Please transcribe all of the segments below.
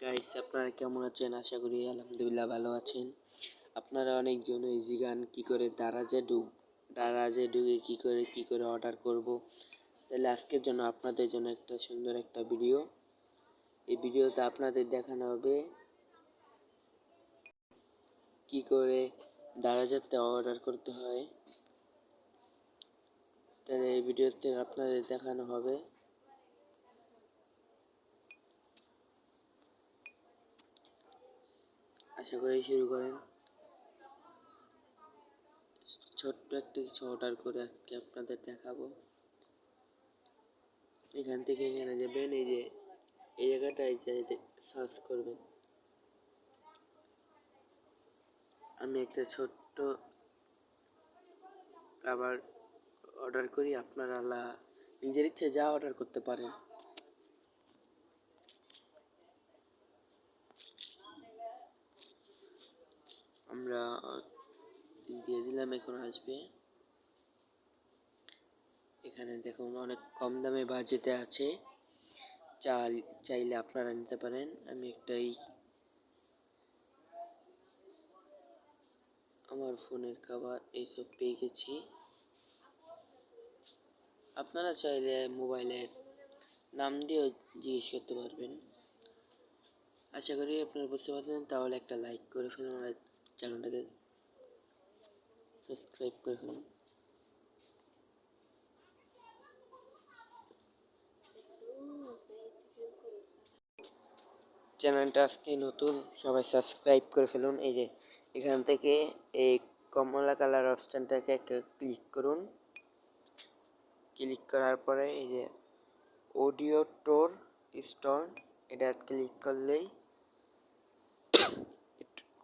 Guys, আপনারা কেমন আছেন? আশা করি আলহামদুলিল্লাহ ভালো আছেন। আপনারা অনেকজন ইজি গান কি করে দারাজে ঢুকে কি করে অর্ডার করব। তাহলে আজকের জন্য আপনাদের জন্য একটা সুন্দর একটা ভিডিও। এই ভিডিওতে আপনাদের দেখানো হবে কি করে দারাজেতে অর্ডার করতে হয়। তাহলে এই ভিডিওতে আপনাদের দেখানো হবে। আশা করি শুরু করেন। ছোট্ট একটা কিছু অর্ডার করে আজকে আপনাদের দেখাবো। এখান থেকে এখানে যাবেন, এই জায়গাটায় সার্চ করবেন। আমি একটা ছোট্ট খাবার অর্ডার করি, আপনারা নিজের ইচ্ছে যা অর্ডার করতে পারেন। আমরা দিয়ে দিলাম, এখন আসবে। এখানে দেখুন অনেক কম দামে বাজেটে আছে, চাইলে আপনারা নিতে পারেন। আমি আমার ফোনের খাবার এইসব পেয়ে গেছি। আপনারা চাইলে মোবাইলের নাম দিয়েও জিজ্ঞেস করতে পারবেন। আশা করি আপনারা বুঝতে পারবেন। তাহলে একটা লাইক করে ফেলুন আর চ্যানেলটাকে সাবস্ক্রাইব করে ফেলুন। চ্যানেলটা আজকে নতুন, সবাই সাবস্ক্রাইব করে ফেলুন। এই যে এখান থেকে এই কমলা কালার অপশনটাকে ক্লিক করুন। ক্লিক করার পরে এই যে অডিও টোর স্টোর, এটা ক্লিক করলেই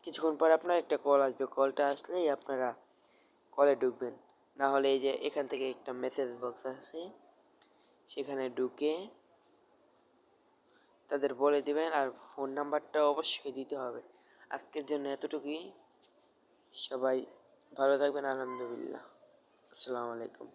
কিছুক্ষণ পর আপনার একটা কল আসবে। কলটা আসলেই আপনারা কলে ঢুকবেন। না হলে এই যে এখান থেকে একটা মেসেজ বক্স আছে, সেখানে ঢুকে তাদের বলে দিবেন, আর ফোন নাম্বারটা অবশ্যই দিতে হবে। আজকের জন্য এতটুকুই। সবাই ভালো থাকবেন। আলহামদুলিল্লাহ। আসসালামু আলাইকুম।